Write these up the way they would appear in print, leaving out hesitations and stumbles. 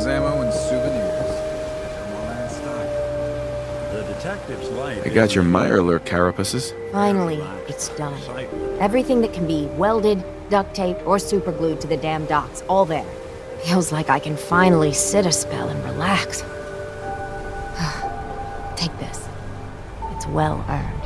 Weapons, ammo, and souvenirs. Come on, man, stock. The detective's life. I got your Mirelurk carapaces. Finally, it's done. Everything that can be welded, duct taped, or superglued to the damn docks, all there. Feels like I can finally sit a spell and relax. Take this. It's well earned.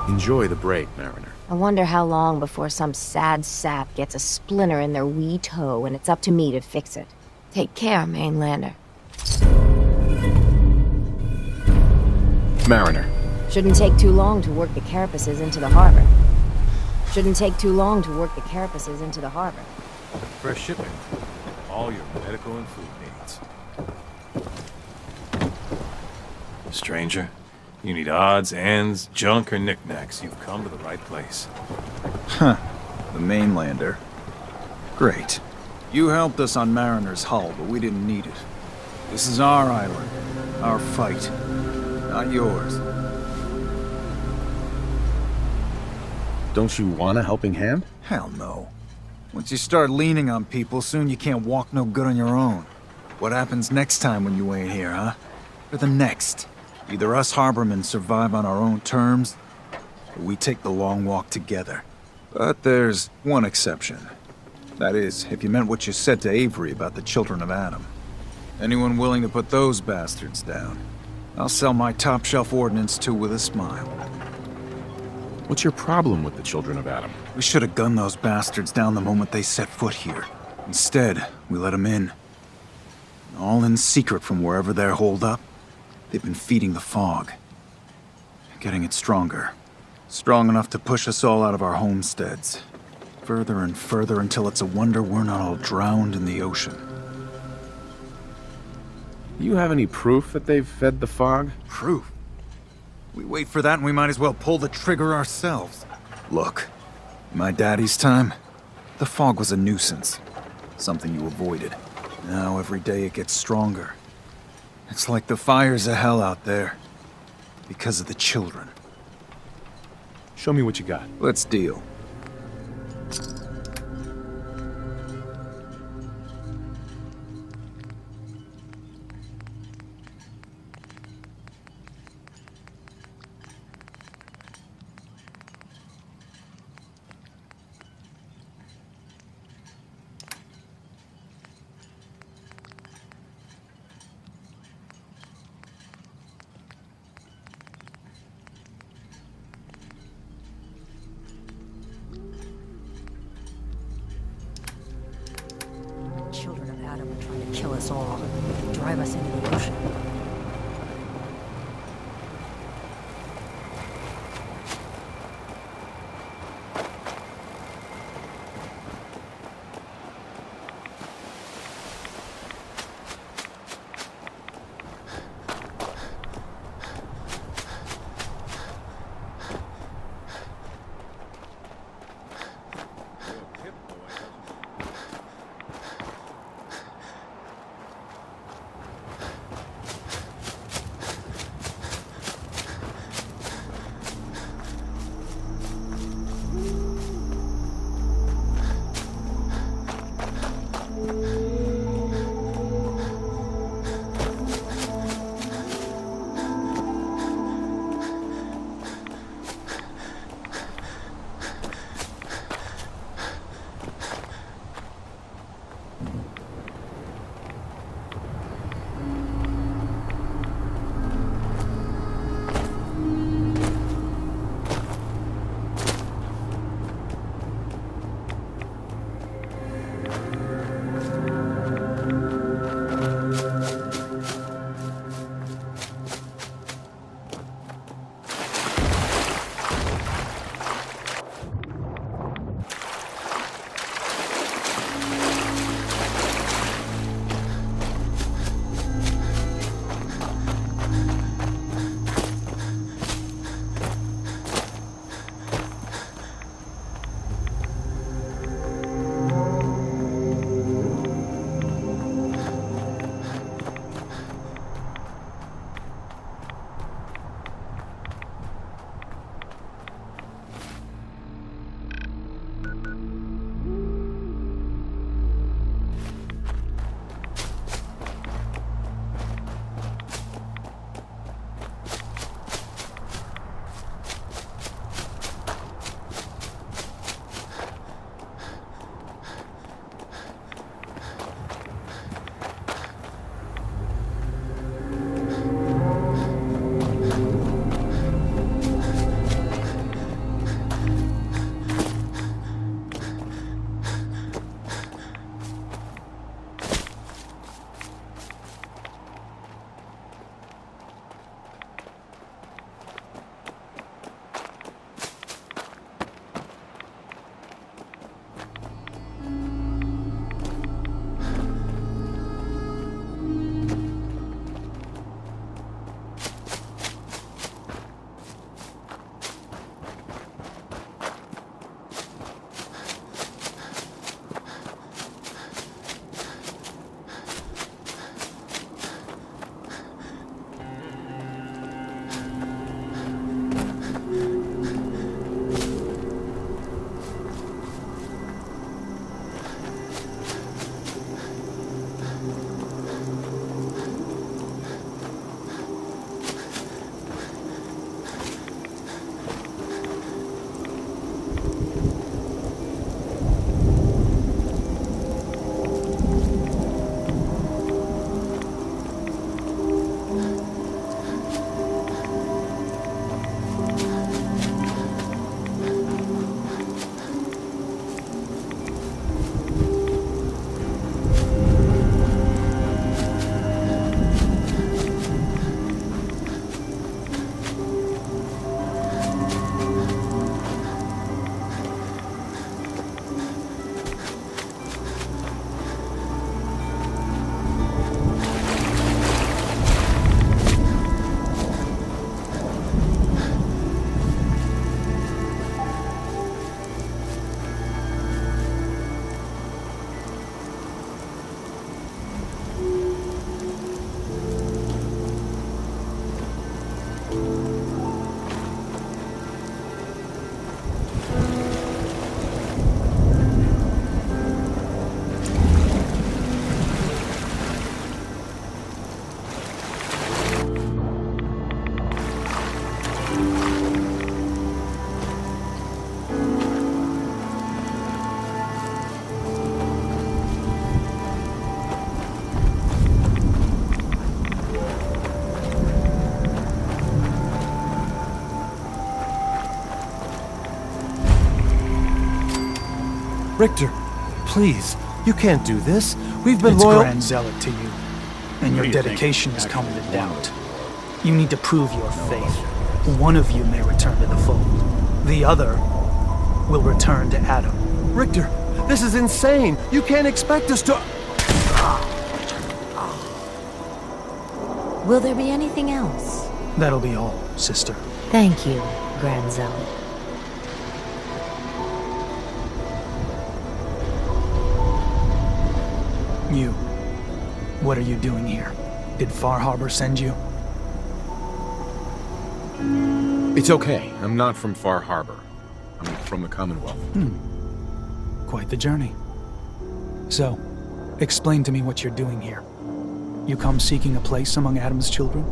Enjoy the break, Mariner. I wonder how long before some sad sap gets a splinter in their wee toe and it's up to me to fix it. Take care, Mainlander. Mariner. Shouldn't take too long to work the carapaces into the harbor. Shouldn't take too long to work the carapaces into the harbor. Fresh shipping. All your medical and food needs. Stranger, you need odds, ends, junk, or knickknacks. You've come to the right place. Huh. The Mainlander. Great. You helped us on Mariner's hull, but we didn't need it. This is our island. Our fight. Not yours. Don't you want a helping hand? Hell no. Once you start leaning on people, soon you can't walk no good on your own. What happens next time when you ain't here, huh? Or the next? Either us harbormen survive on our own terms, or we take the long walk together. But there's one exception. That is, if you meant what you said to Avery about the children of Adam. Anyone willing to put those bastards down, I'll sell my top-shelf ordnance to with a smile. What's your problem with the children of Adam? We should have gunned those bastards down the moment they set foot here. Instead, we let them in. All in secret from wherever they're holed up. They've been feeding the fog. Getting it stronger. Strong enough to push us all out of our homesteads. Further and further until it's a wonder we're not all drowned in the ocean. You have any proof that they've fed the fog? Proof? We wait for that and we might as well pull the trigger ourselves. Look, in my daddy's time, the fog was a nuisance. Something you avoided. Now every day it gets stronger. It's like the fires of hell out there. Because of the children. Show me what you got. Let's deal. Children of Adam are trying to kill us all. Drive us into the ocean. Richter, please, you can't do this. We've been It's loyal. Grand Zealot to you, and your do you think dedication is actually coming to won? doubt. You need to prove your faith. One of you may return to the fold. The other will return to Adam. Richter, this is insane. You can't expect us to... Will there be anything else? That'll be all, sister. Thank you, Grand Zealot. You. What are you doing here? Did Far Harbor send you? It's okay. I'm not from Far Harbor. I'm from the Commonwealth. Quite the journey. So, explain to me what you're doing here. You come seeking a place among Adam's children?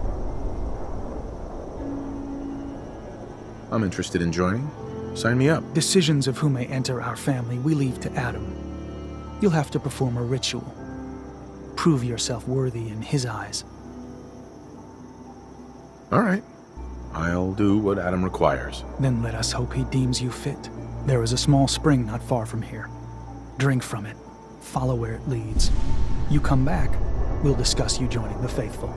I'm interested in joining. Sign me up. Decisions of who may enter our family we leave to Adam. You'll have to perform a ritual. Prove yourself worthy in his eyes. All right. I'll do what Adam requires. Then let us hope he deems you fit. There is a small spring not far from here. Drink from it. Follow where it leads. You come back, we'll discuss you joining the faithful.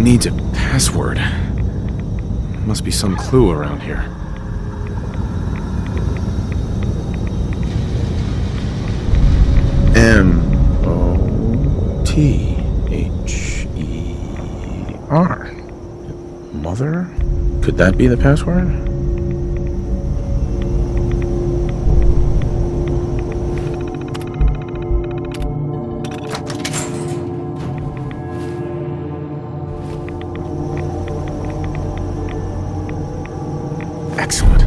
needs a password. Must be some clue around here. M-O-T-H-E-R. Mother? Could that be the password? Excellent.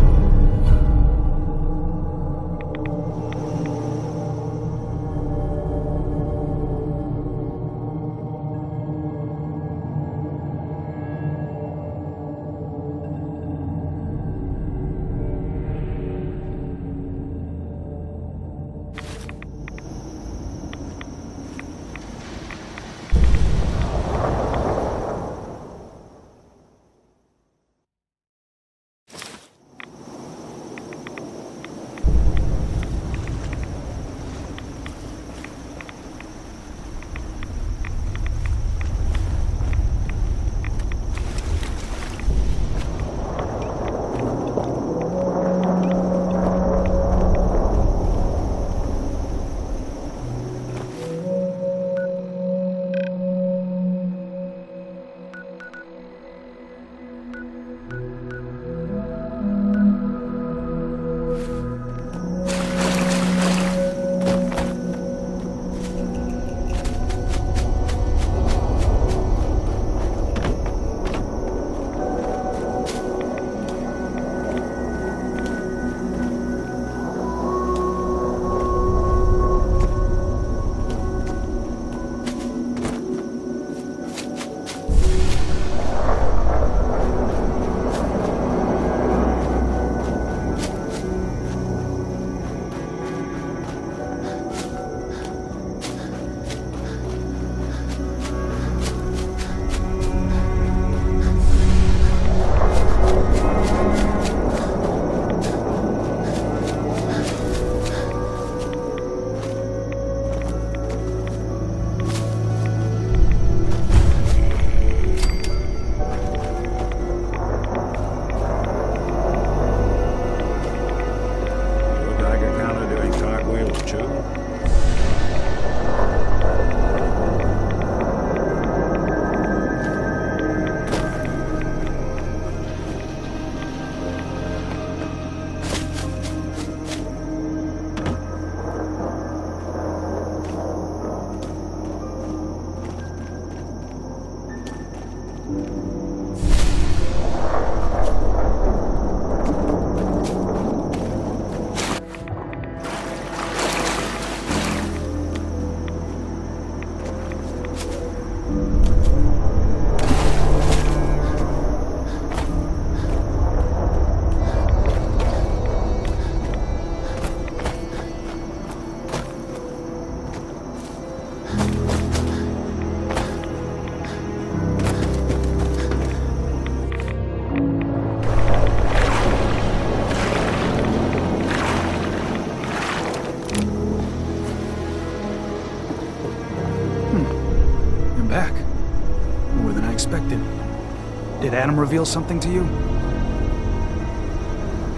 Did Adam reveal something to you?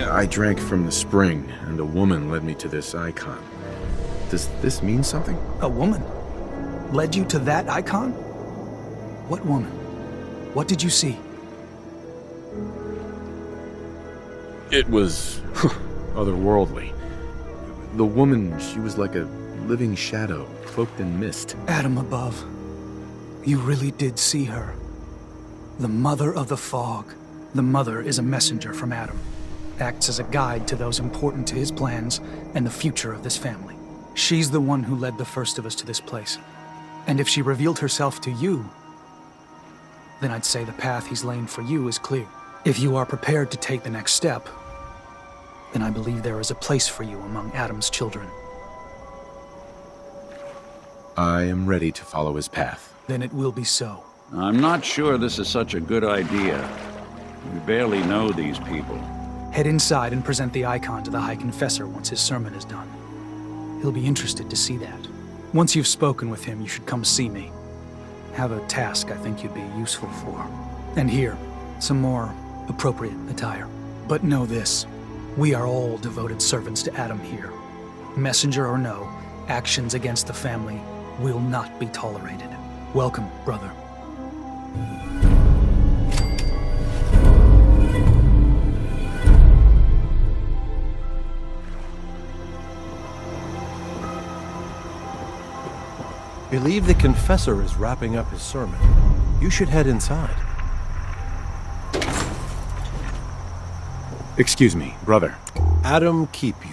I drank from the spring, and a woman led me to this icon. Does this mean something? A woman? Led you to that icon? What woman? What did you see? It was otherworldly. The woman, she was like a living shadow, cloaked in mist. Adam above. You really did see her. The Mother of the Fog. The Mother is a messenger from Adam. Acts as a guide to those important to his plans and the future of this family. She's the one who led the first of us to this place. And if she revealed herself to you, then I'd say the path he's laying for you is clear. If you are prepared to take the next step, then I believe there is a place for you among Adam's children. I am ready to follow his path. Then it will be so. I'm not sure this is such a good idea. We barely know these people. Head inside and present the icon to the High Confessor once his sermon is done. He'll be interested to see that. Once you've spoken with him, you should come see me. have a task I think you'd be useful for. And here, some more appropriate attire. But know this, we are all devoted servants to Adam here. Messenger or no, actions against the family will not be tolerated. Welcome, brother. Believe the confessor is wrapping up his sermon. You should head inside. Excuse me, brother. Adam keep you.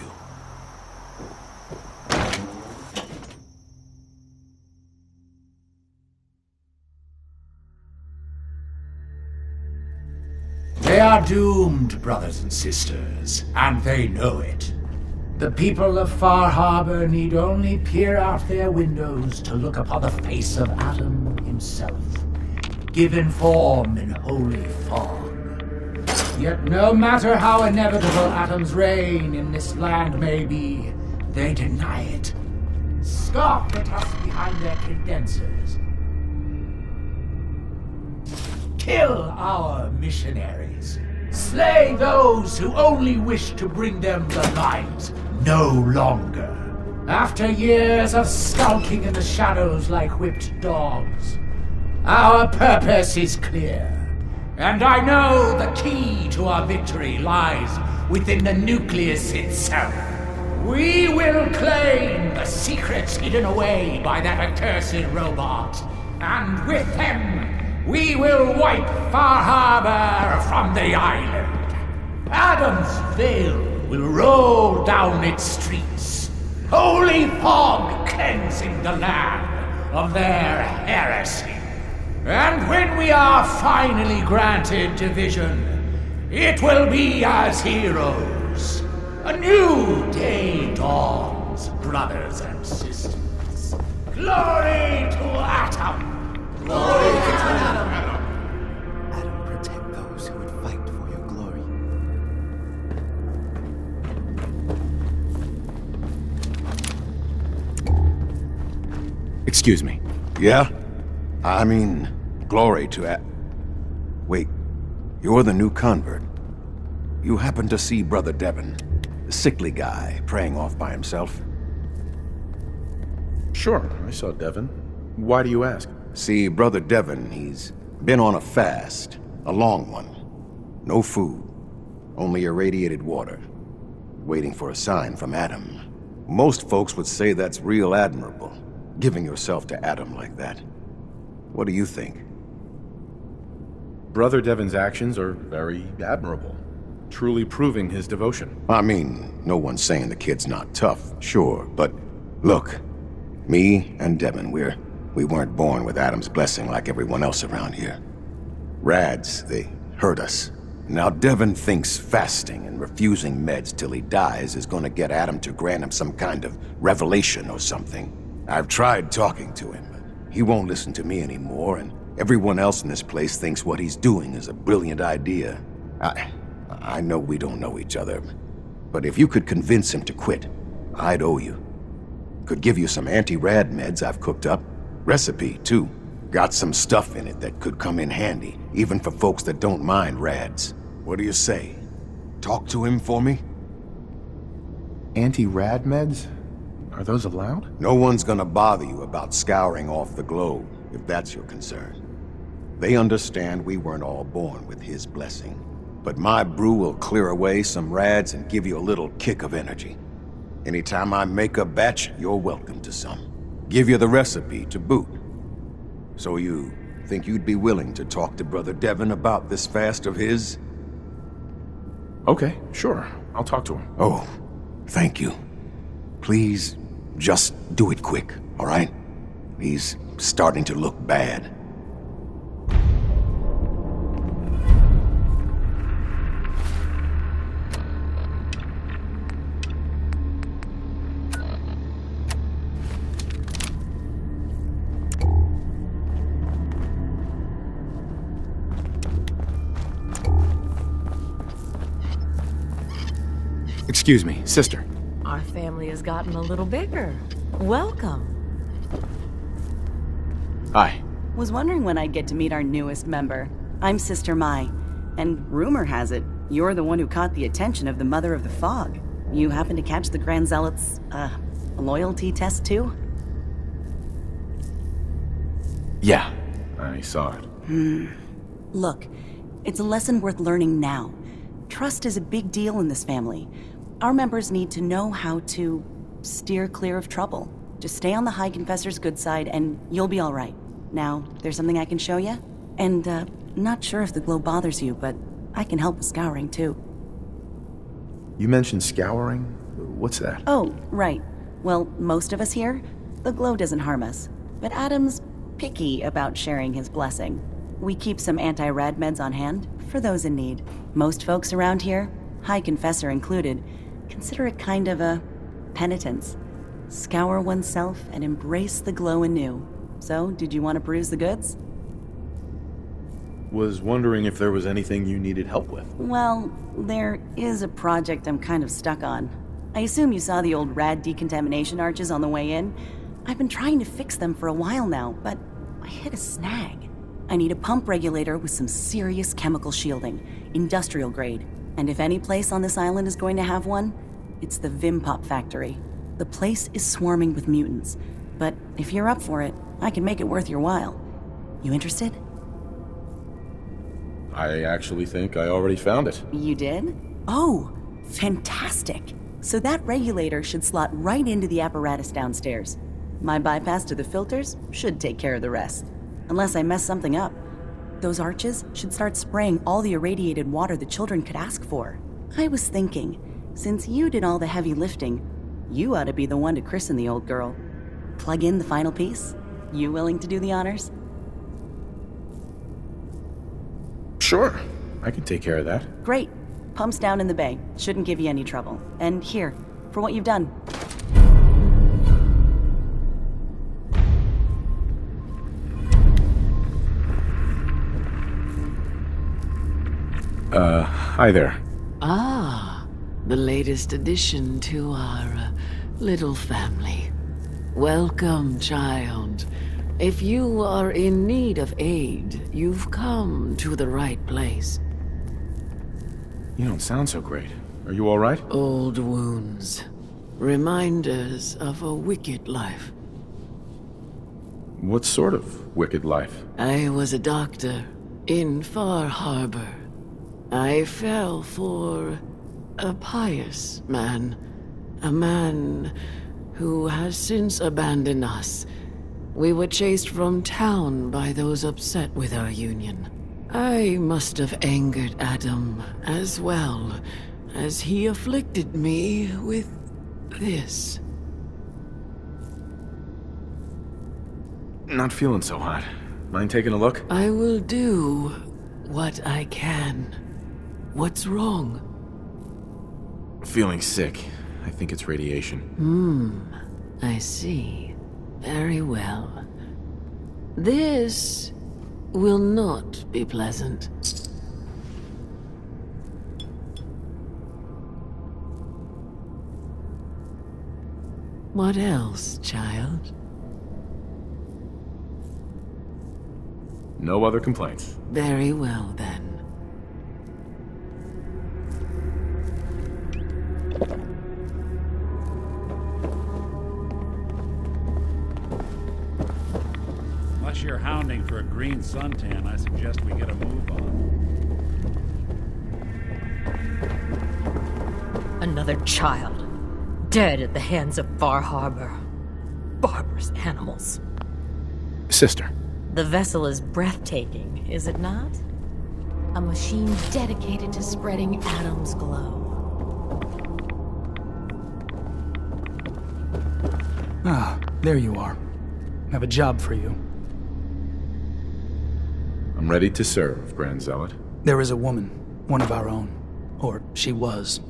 They are doomed, brothers and sisters, and they know it. The people of Far Harbor need only peer out their windows to look upon the face of Adam himself, given form in holy fog. Yet no matter how inevitable Adam's reign in this land may be, they deny it. Scoff at us behind their condensers. Kill our missionaries. Slay those who only wish to bring them the light. No longer. After years of skulking in the shadows like whipped dogs, our purpose is clear. And I know the key to our victory lies within the nucleus itself. We will claim the secrets hidden away by that accursed robot, and with them, we will wipe Far Harbor from the island. Adam's veil will roll down its streets, holy fog cleansing the land of their heresy. And when we are finally granted division, it will be as heroes. A new day dawns, brothers and sisters. Glory to Atom! Glory to Atom! Adam, protect those who would fight for your glory. Excuse me. Yeah? I mean, glory to Wait, you're the new convert. You happen to see Brother Devon, the sickly guy praying off by himself? Sure, I saw Devon. Why do you ask? See, Brother Devon, he's been on a fast, a long one. No food, only irradiated water, waiting for a sign from Adam. Most folks would say that's real admirable, giving yourself to Adam like that. What do you think? Brother Devon's actions are very admirable, truly proving his devotion. I mean, no one's saying the kid's not tough, sure, but look, me and Devon, we weren't born with Adam's blessing like everyone else around here. Rads, they hurt us. Now Devon thinks fasting and refusing meds till he dies is gonna get Adam to grant him some kind of revelation or something. I've tried talking to him, but he won't listen to me anymore, and everyone else in this place thinks what he's doing is a brilliant idea. I know we don't know each other, but if you could convince him to quit, I'd owe you. Could give you some anti-rad meds I've cooked up. Recipe, too. Got some stuff in it that could come in handy, even for folks that don't mind rads. What do you say? Talk to him for me? Anti-rad meds? Are those allowed? No one's gonna bother you about scouring off the globe, if that's your concern. They understand we weren't all born with his blessing. But my brew will clear away some rads and give you a little kick of energy. Anytime I make a batch, you're welcome to some. Give you the recipe to boot. So you think you'd be willing to talk to Brother Devon about this fast of his? Okay, sure. I'll talk to him. Oh, thank you. Please, just do it quick, all right? He's starting to look bad. Excuse me, sister. Our family has gotten a little bigger. Welcome. Hi. Was wondering when I'd get to meet our newest member. I'm Sister Mai, and rumor has it, you're the one who caught the attention of the Mother of the Fog. You happen to catch the Grand Zealot's, loyalty test too? Yeah, I saw it. Look, it's a lesson worth learning now. Trust is a big deal in this family. Our members need to know how to steer clear of trouble. Just stay on the High Confessor's good side and you'll be all right. Now, there's something I can show you? And, not sure if the glow bothers you, but I can help with scouring too. You mentioned scouring? What's that? Oh, right. Well, most of us here, the glow doesn't harm us. But Adam's picky about sharing his blessing. We keep some anti-rad meds on hand for those in need. Most folks around here, High Confessor included, consider it kind of a penitence. Scour oneself and embrace the glow anew. So, did you want to peruse the goods? Was wondering if there was anything you needed help with. Well, there is a project I'm kind of stuck on. I assume you saw the old rad decontamination arches on the way in. I've been trying to fix them for a while now, but I hit a snag. I need a pump regulator with some serious chemical shielding, industrial grade. And if any place on this island is going to have one, it's the Vim Pop factory. The place is swarming with mutants, but if you're up for it, I can make it worth your while. You interested? I actually think I already found it. You did? Oh, fantastic. So that regulator should slot right into the apparatus downstairs. My bypass to the filters should take care of the rest. Unless I mess something up. Those arches should start spraying all the irradiated water the children could ask for. I was thinking, since you did all the heavy lifting, you ought to be the one to christen the old girl. Plug in the final piece? You willing to do the honors? Sure, I can take care of that. Great. Pump's down in the bay. Shouldn't give you any trouble. And here, for what you've done. Hi there. Ah, the latest addition to our little family. Welcome, child. If you are in need of aid, you've come to the right place. You don't sound so great. Are you all right? Old wounds. Reminders of a wicked life. What sort of wicked life? I was a doctor in Far Harbor. I fell for a pious man. A man who has since abandoned us. We were chased from town by those upset with our union. I must have angered Adam as well, as he afflicted me with this. Not feeling so hot. Mind taking a look? I will do what I can. What's wrong? Feeling sick. I think it's radiation. I see. Very well. This will not be pleasant. What else, child? No other complaints. Very well, then. Unless you're hounding for a green suntan, I suggest we get a move on. Another child. Dead at the hands of Far Harbor. Barbarous animals. Sister. The vessel is breathtaking, is it not? A machine dedicated to spreading Adam's glow. Ah, there you are. I have a job for you. I'm ready to serve, Grand Zealot. There is a woman, one of our own. Or she was.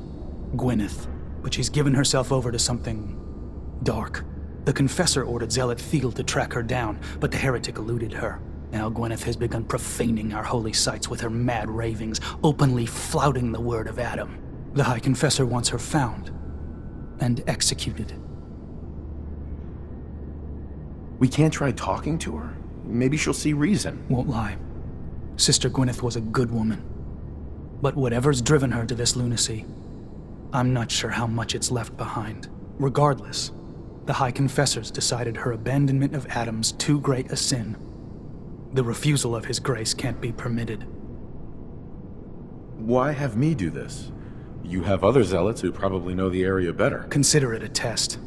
Gwyneth. But she's given herself over to something dark. The Confessor ordered Zealot Field to track her down, but the heretic eluded her. Now Gwyneth has begun profaning our holy sites with her mad ravings, openly flouting the word of Adam. The High Confessor wants her found and executed. We can't try talking to her? maybe she'll see reason. Won't lie. Sister Gwyneth was a good woman. But whatever's driven her to this lunacy, I'm not sure how much it's left behind. Regardless, the High Confessors decided her abandonment of Adam's too great a sin. The refusal of his grace can't be permitted. Why have me do this? You have other zealots who probably know the area better. Consider it a test.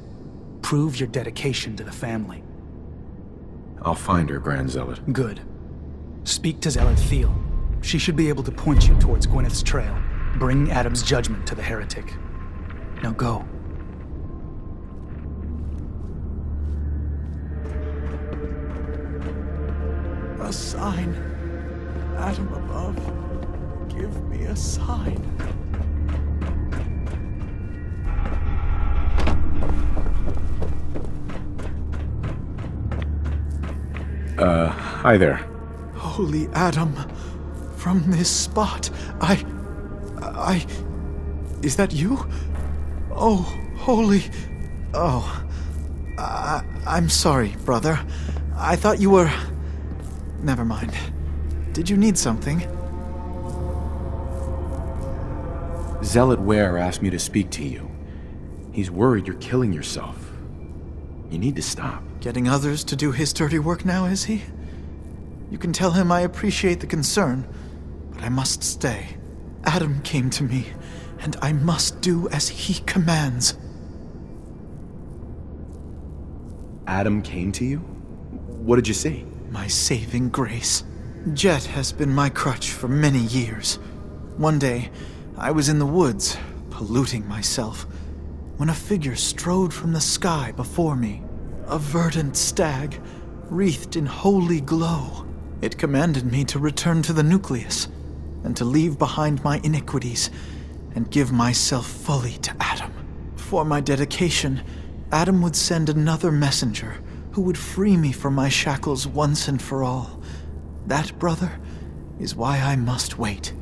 Prove your dedication to the family. I'll find her, Grand Zealot. Good. Speak to Zealot Thiel. She should be able to point you towards Gwyneth's trail. Bring Adam's judgment to the heretic. Now go. A sign. Adam above, give me a sign. Hi there. Holy Adam, from this spot, Is that you? Oh, holy... Oh. I'm sorry, brother. I thought you were... Never mind. Did you need something? Zealot Ware asked me to speak to you. He's worried you're killing yourself. You need to stop. Getting others to do his dirty work now, is he? You can tell him I appreciate the concern, but I must stay. Adam came to me, and I must do as he commands. Adam came to you? What did you see? My saving grace. Jet has been my crutch for many years. One day, I was in the woods, polluting myself, when a figure strode from the sky before me. A verdant stag, wreathed in holy glow. It commanded me to return to the nucleus, and to leave behind my iniquities, and give myself fully to Adam. For my dedication, Adam would send another messenger, who would free me from my shackles once and for all. That, brother, is why I must wait.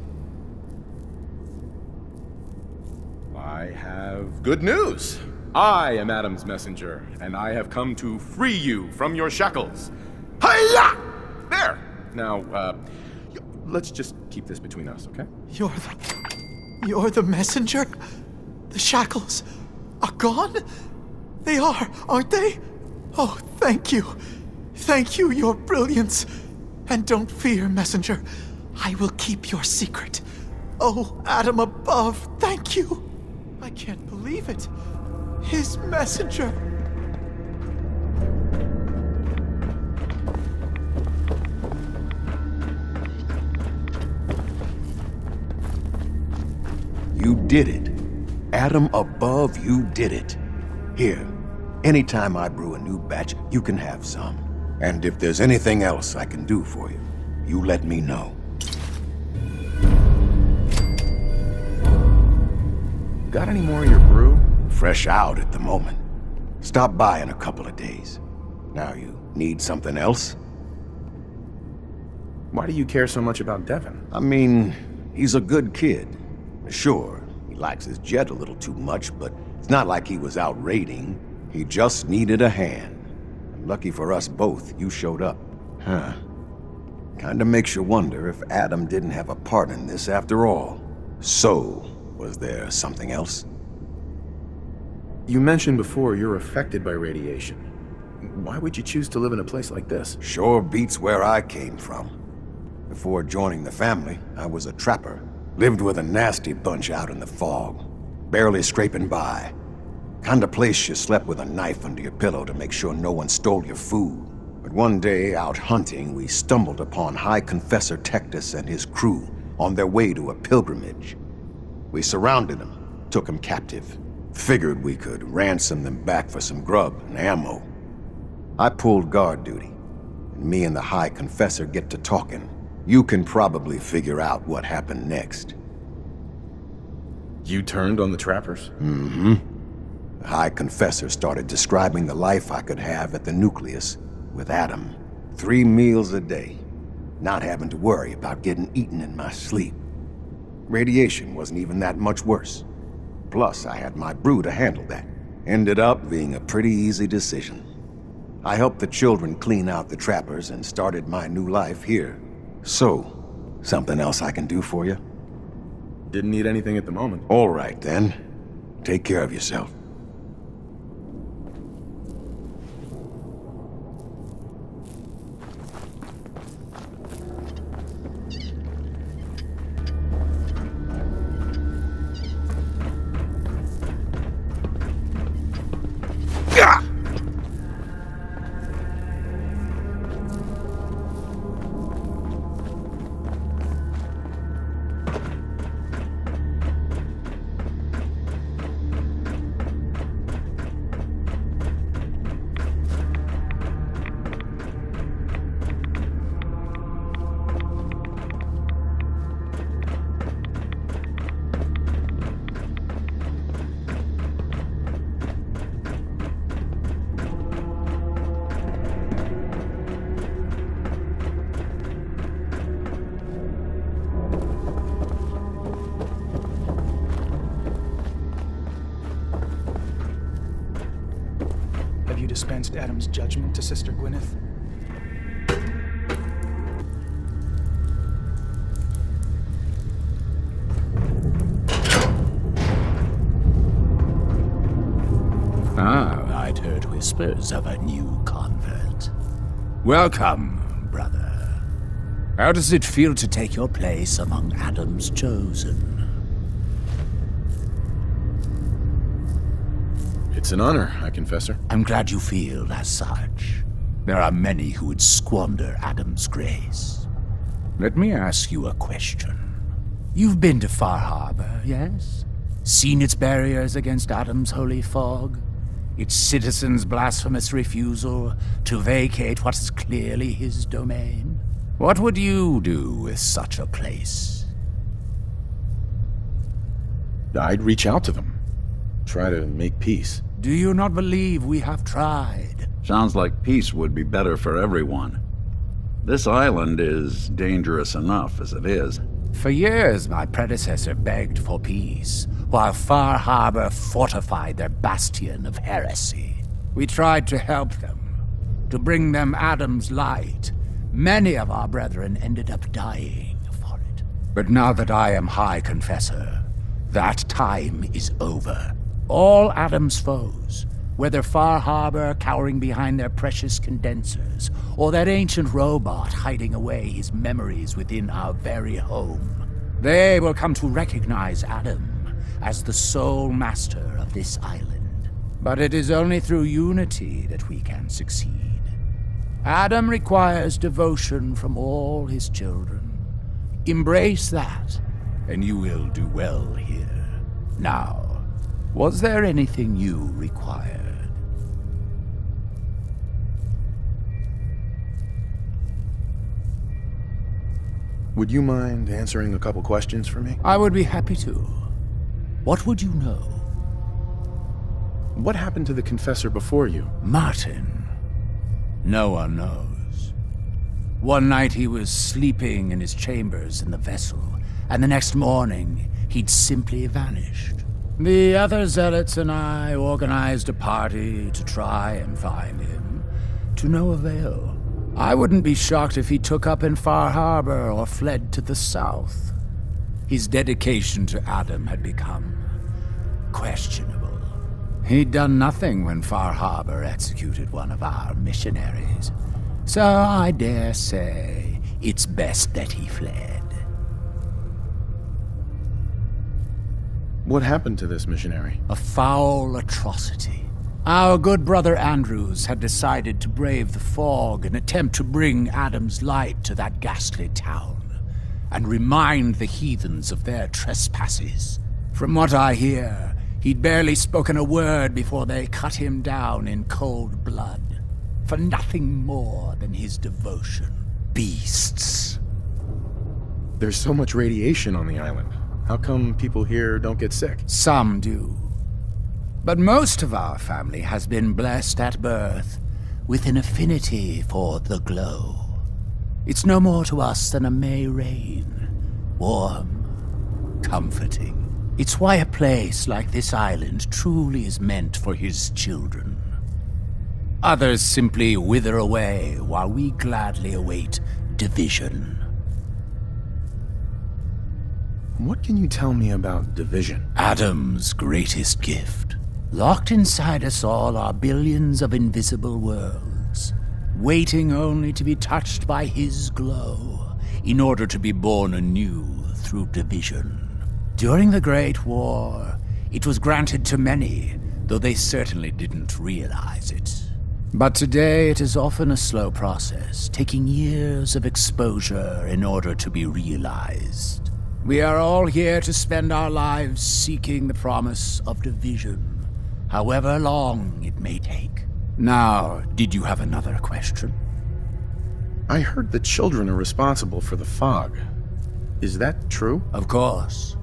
I have good news. I am Adam's messenger, and I have come to free you from your shackles. Hiya! There! Now, let's just keep this between us, okay? You're the messenger? The shackles are gone? They are, aren't they? Oh, thank you. Thank you, your brilliance. And don't fear, messenger. I will keep your secret. Oh, Adam above, thank you. I can't believe it. His messenger. You did it. Adam above, you did it. Here, anytime I brew a new batch, you can have some. And if there's anything else I can do for you, you let me know. Got any more of your brew? Fresh out at the moment. Stop by in a couple of days. Now you need something else? Why do you care so much about Devin? I mean, he's a good kid. Sure, he likes his jet a little too much, but it's not like he was out raiding. He just needed a hand. Lucky for us both, you showed up. Huh. Kinda makes you wonder if Adam didn't have a part in this after all. So, was there something else? You mentioned before you're affected by radiation. Why would you choose to live in a place like this? Sure beats where I came from. Before joining the family, I was a trapper. Lived with a nasty bunch out in the fog. Barely scraping by. Kind of place you slept with a knife under your pillow to make sure no one stole your food. But one day, out hunting, we stumbled upon High Confessor Tectus and his crew on their way to a pilgrimage. We surrounded them, took them captive. Figured we could ransom them back for some grub and ammo. I pulled guard duty, and me and the High Confessor get to talking. You can probably figure out what happened next. You turned on the trappers? Mm-hmm. The High Confessor started describing the life I could have at the nucleus with Adam. 3 meals a day, not having to worry about getting eaten in my sleep. Radiation wasn't even that much worse. Plus, I had my brew to handle that. Ended up being a pretty easy decision. I helped the children clean out the trappers and started my new life here. So, something else I can do for you? Didn't need anything at the moment. All right, then. Take care of yourself. Have you dispensed Adam's judgment to Sister Gwyneth? I'd heard whispers of a new convert. Welcome, brother. How does it feel to take your place among Adam's chosen? It's an honor, I confess, sir. I'm glad you feel as such. There are many who would squander Adam's grace. Let me ask you a question. You've been to Far Harbor, yes? Seen its barriers against Adam's holy fog? Its citizens' blasphemous refusal to vacate what is clearly his domain? What would you do with such a place? I'd reach out to them. Try to make peace. Do you not believe we have tried? Sounds like peace would be better for everyone. This island is dangerous enough as it is. For years, my predecessor begged for peace, while Far Harbor fortified their bastion of heresy. We tried to help them, to bring them Adam's light. Many of our brethren ended up dying for it. But now that I am High Confessor, that time is over. All Adam's foes, whether Far Harbor cowering behind their precious condensers, or that ancient robot hiding away his memories within our very home, they will come to recognize Adam as the sole master of this island. But it is only through unity that we can succeed. Adam requires devotion from all his children. Embrace that, and you will do well here. Now, was there anything you required? Would you mind answering a couple questions for me? I would be happy to. What would you know? What happened to the confessor before you? Martin. No one knows. One night he was sleeping in his chambers in the vessel, and the next morning he'd simply vanished. The other zealots and I organized a party to try and find him, to no avail. I wouldn't be shocked if he took up in Far Harbor or fled to the south. His dedication to Adam had become questionable. He'd done nothing when Far Harbor executed one of our missionaries, so I dare say it's best that he fled. What happened to this missionary? A foul atrocity. Our good brother Andrews had decided to brave the fog and attempt to bring Adam's light to that ghastly town, and remind the heathens of their trespasses. From what I hear, he'd barely spoken a word before they cut him down in cold blood, for nothing more than his devotion. Beasts. There's so much radiation on the island. How come people here don't get sick? Some do. But most of our family has been blessed at birth with an affinity for the glow. It's no more to us than a May rain. Warm, comforting. It's why a place like this island truly is meant for his children. Others simply wither away while we gladly await division. What can you tell me about division? Adam's greatest gift. Locked inside us all are billions of invisible worlds, waiting only to be touched by his glow in order to be born anew through division. During the Great War, it was granted to many, though they certainly didn't realize it. But today it is often a slow process, taking years of exposure in order to be realized. We are all here to spend our lives seeking the promise of division, however long it may take. Now, did you have another question? I heard the children are responsible for the fog. Is that true? Of course.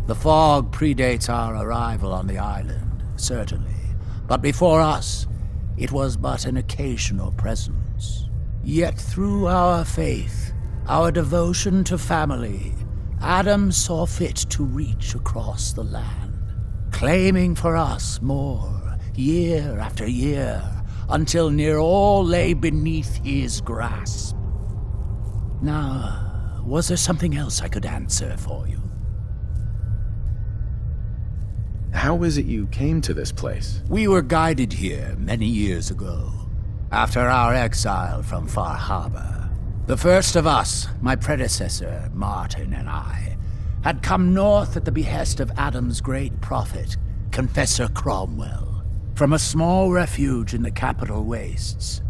The fog predates our arrival on the island, certainly. But before us, it was but an occasional presence. Yet through our faith, our devotion to family, Adam saw fit to reach across the land, claiming for us more, year after year, until near all lay beneath his grasp. Now, was there something else I could answer for you? How is it you came to this place? We were guided here many years ago, after our exile from Far Harbor. The first of us, my predecessor, Martin, and I, had come north at the behest of Adam's great prophet, Confessor Cromwell, from a small refuge in the capital wastes.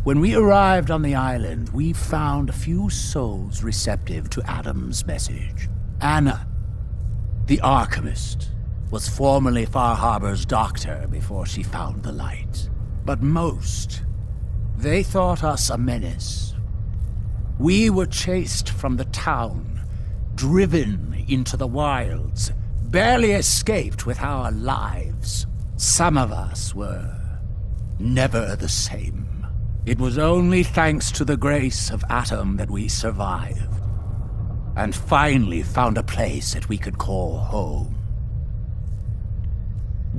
When we arrived on the island, we found a few souls receptive to Adam's message. Anna, the Archimist, was formerly Far Harbor's doctor before she found the light. But most, they thought us a menace. We were chased from the town, driven into the wilds, barely escaped with our lives. Some of us were never the same. It was only thanks to the grace of Adam that we survived, and finally found a place that we could call home.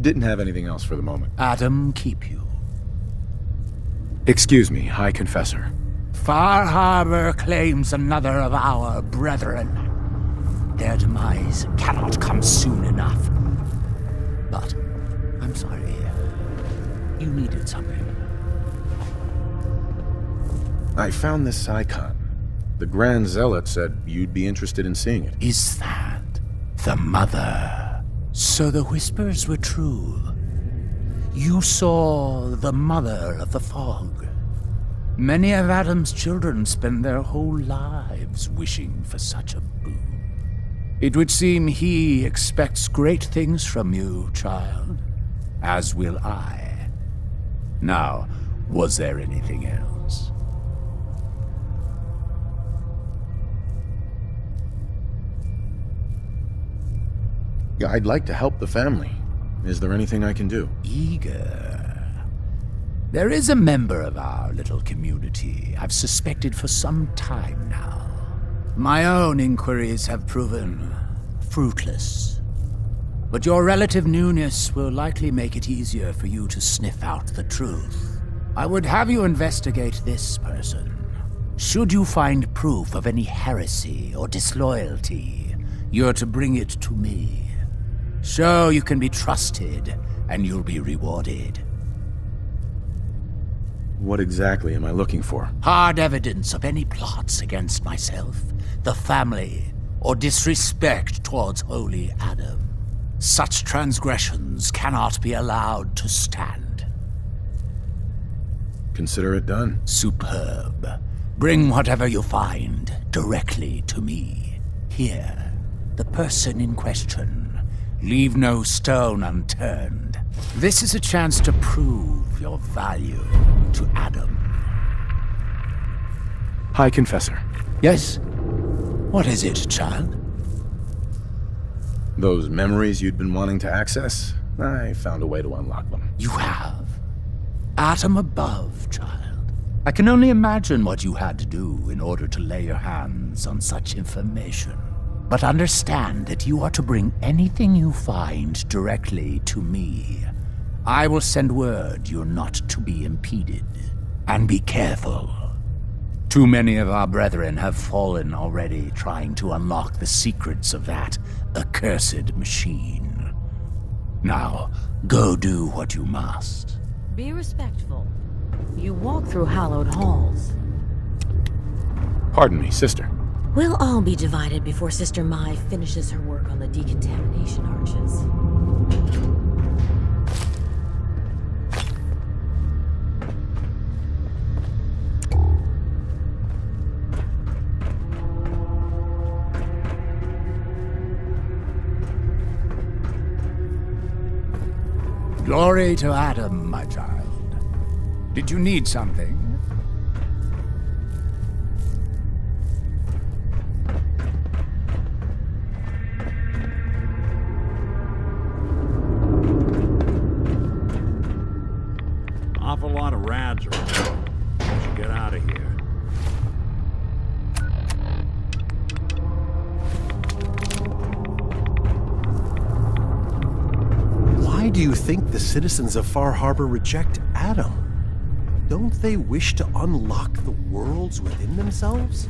Didn't have anything else for the moment. Adam keep you. Excuse me, High Confessor. Far Harbor claims another of our brethren. Their demise cannot come soon enough. But, I'm sorry. You needed something. I found this icon. The Grand Zealot said you'd be interested in seeing it. Is that the Mother? So the whispers were true. You saw the Mother of the Fog. Many of Adam's children spend their whole lives wishing for such a boon. It would seem he expects great things from you, child, as will I. Now, was there anything else? I'd like to help the family. Is there anything I can do? Eager. There is a member of our little community I've suspected for some time now. My own inquiries have proven fruitless. But your relative newness will likely make it easier for you to sniff out the truth. I would have you investigate this person. Should you find proof of any heresy or disloyalty, you're to bring it to me. Show you can be trusted, and you'll be rewarded. What exactly am I looking for? Hard evidence of any plots against myself, the family, or disrespect towards holy Adam. Such transgressions cannot be allowed to stand. Consider it done. Superb. Bring whatever you find directly to me. Here, the person in question. Leave no stone unturned. This is a chance to prove your value to Adam. High Confessor. Yes? What is it, child? Those memories you'd been wanting to access? I found a way to unlock them. You have? Atom above, child. I can only imagine what you had to do in order to lay your hands on such information. But understand that you are to bring anything you find directly to me. I will send word you're not to be impeded. And be careful. Too many of our brethren have fallen already trying to unlock the secrets of that accursed machine. Now, go do what you must. Be respectful. You walk through hallowed halls. Pardon me, sister. We'll all be divided before Sister Mai finishes her work on the decontamination arches. Glory to Adam, my child. Did you need something? Awful lot of rads around. We should get out of here. Why do you think the citizens of Far Harbor reject Adam? Don't they wish to unlock the worlds within themselves?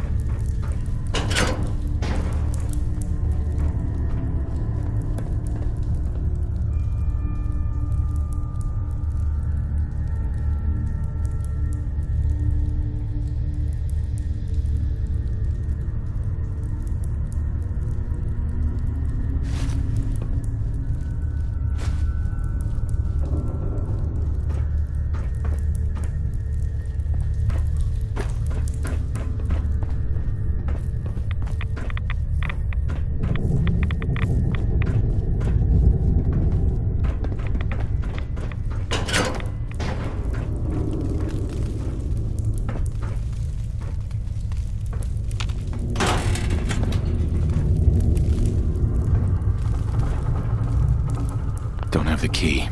Don't have the key.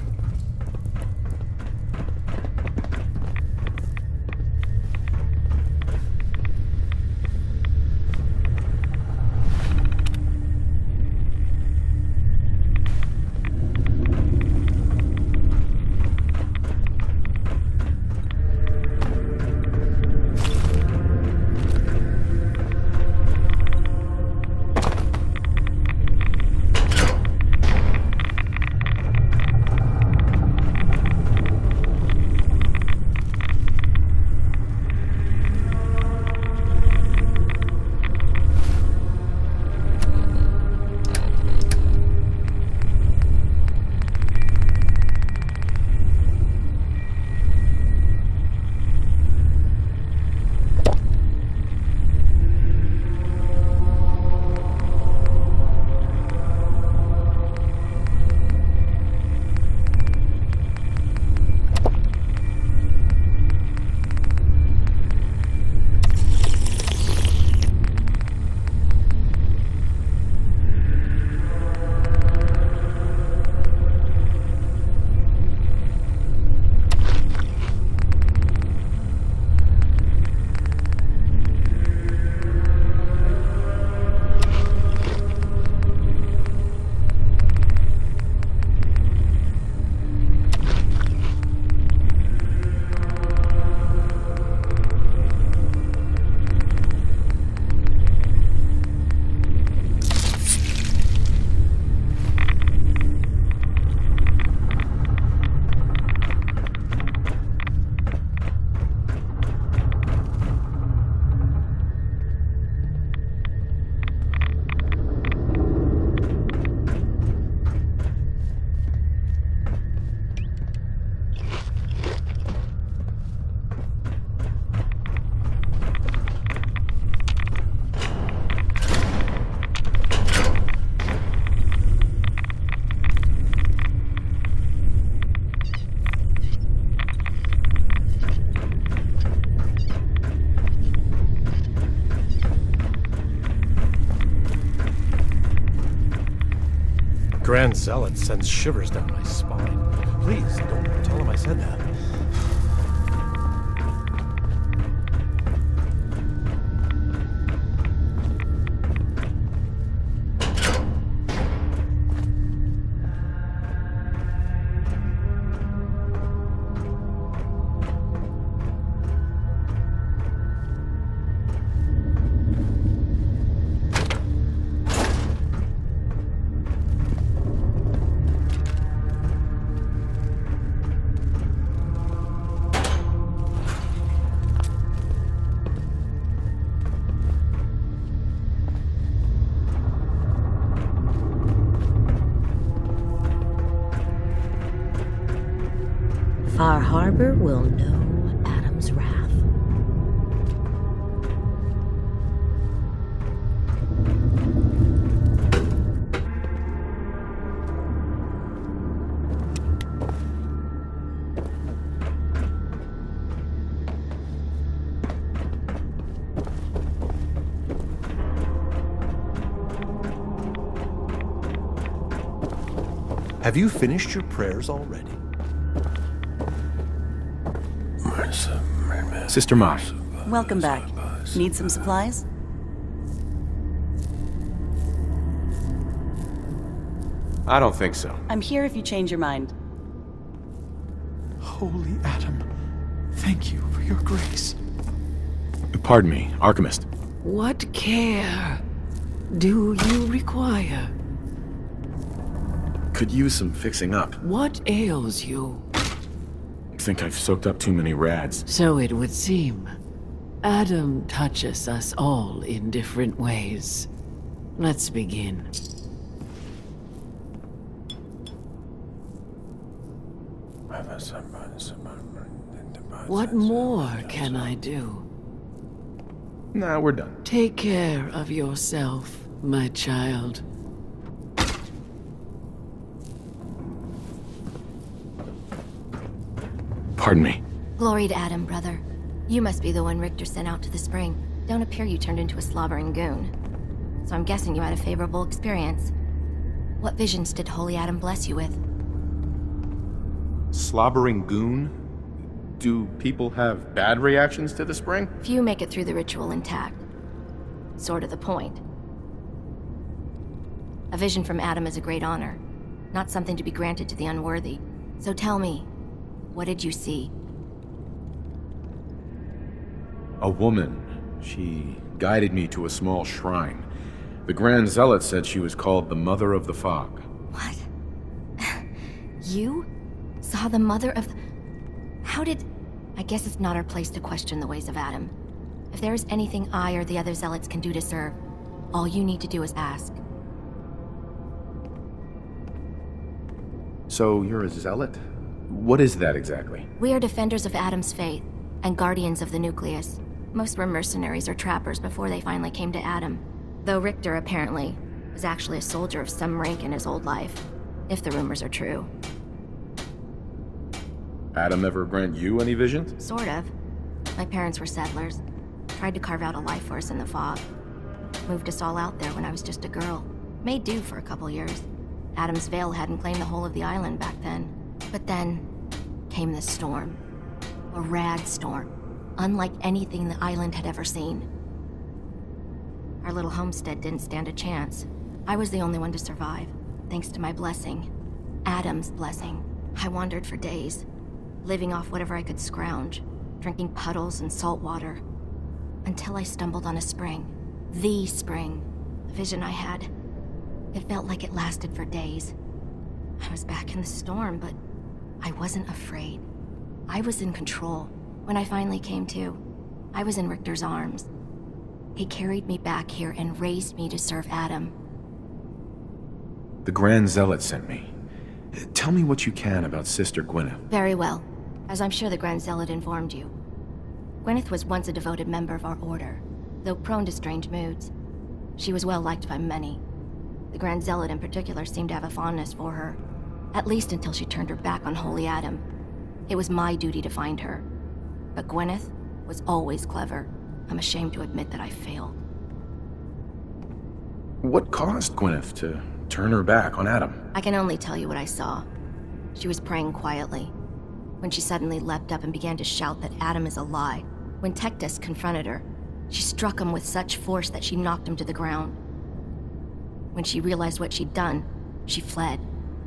Grand Zealot sends shivers down my spine. Please, don't tell him I said that. Far Harbor will know Adam's wrath. Have you finished your prayers already? Sister Mai. Welcome back. Need some supplies? I don't think so. I'm here if you change your mind. Holy Adam, thank you for your grace. Pardon me, Archimist. What care do you require? Could use some fixing up. What ails you? I think I've soaked up too many rads. So it would seem. Adam touches us all in different ways. Let's begin. What more can I do? Nah, we're done. Take care of yourself, my child. Pardon me. Glory to Adam, brother. You must be the one Richter sent out to the spring. Don't appear you turned into a slobbering goon. So I'm guessing you had a favorable experience. What visions did Holy Adam bless you with? Slobbering goon? Do people have bad reactions to the spring? Few make it through the ritual intact. Sort of the point. A vision from Adam is a great honor, not something to be granted to the unworthy. So tell me, what did you see? A woman. She guided me to a small shrine. The Grand Zealot said she was called the Mother of the Fog. What? You saw the Mother of the... How did... I guess it's not our place to question the ways of Adam. If there is anything I or the other Zealots can do to serve, all you need to do is ask. So you're a Zealot? What is that exactly? We are defenders of Adam's faith, and guardians of the nucleus. Most were mercenaries or trappers before they finally came to Adam. Though Richter, apparently, was actually a soldier of some rank in his old life, if the rumors are true. Adam ever grant you any visions? Sort of. My parents were settlers. Tried to carve out a life for us in the fog. Moved us all out there when I was just a girl. Made do for a couple years. Adam's Veil hadn't claimed the whole of the island back then. But then came the storm. A rad storm. Unlike anything the island had ever seen. Our little homestead didn't stand a chance. I was the only one to survive, thanks to my blessing. Adam's blessing. I wandered for days, living off whatever I could scrounge, drinking puddles and salt water, until I stumbled on a spring. The spring. The vision I had. It felt like it lasted for days. I was back in the storm, but I wasn't afraid. I was in control. When I finally came to, I was in Richter's arms. He carried me back here and raised me to serve Adam. The Grand Zealot sent me. Tell me what you can about Sister Gwyneth. Very well, as I'm sure the Grand Zealot informed you. Gwyneth was once a devoted member of our order, though prone to strange moods. She was well liked by many. The Grand Zealot in particular seemed to have a fondness for her, at least until she turned her back on Holy Adam. It was my duty to find her. But Gwyneth was always clever. I'm ashamed to admit that I failed. What caused Gwyneth to turn her back on Adam? I can only tell you what I saw. She was praying quietly, when she suddenly leapt up and began to shout that Adam is a lie. When Tectus confronted her, she struck him with such force that she knocked him to the ground. When she realized what she'd done, she fled.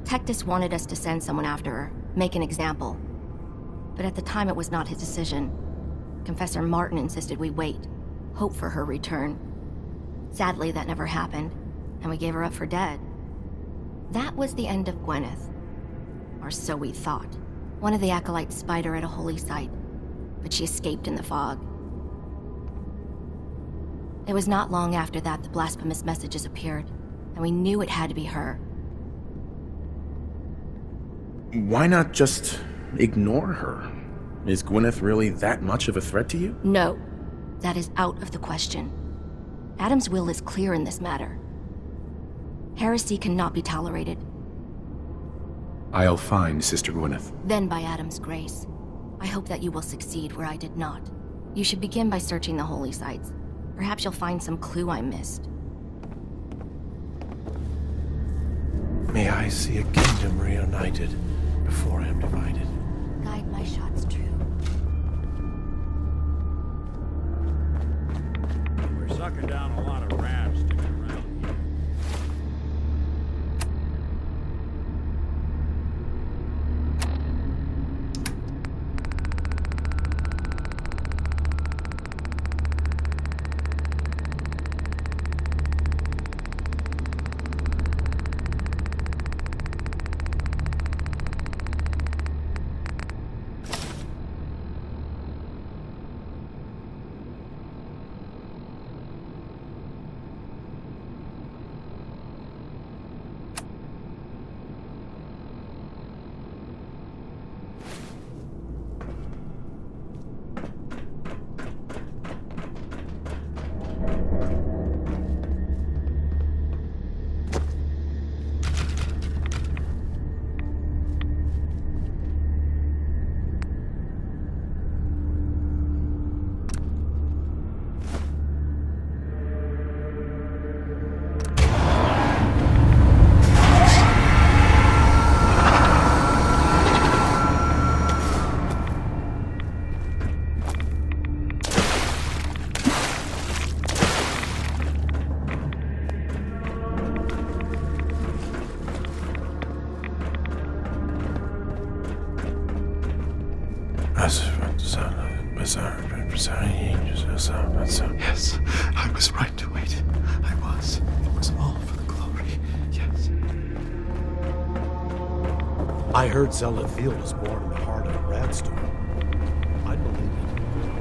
Tectus wanted us to send someone after her, make an example. But at the time it was not his decision. Confessor Martin insisted we wait, hope for her return. Sadly, that never happened, and we gave her up for dead. That was the end of Gwyneth. Or so we thought. One of the acolytes spied her at a holy site, but she escaped in the fog. It was not long after that the blasphemous messages appeared, and we knew it had to be her. Why not just ignore her? Is Gwyneth really that much of a threat to you? No, that is out of the question. Adam's will is clear in this matter. Heresy cannot be tolerated. I'll find Sister Gwyneth. Then by Adam's grace. I hope that you will succeed where I did not. You should begin by searching the holy sites. Perhaps you'll find some clue I missed. May I see a kingdom reunited before I am divided. Guide my shots true. We're sucking down a lot of rats sticking around here. Yes, I was right to wait. I was. It was all for the glory. Yes. I heard Zealot Field was born in the heart of a rad storm. I believe it.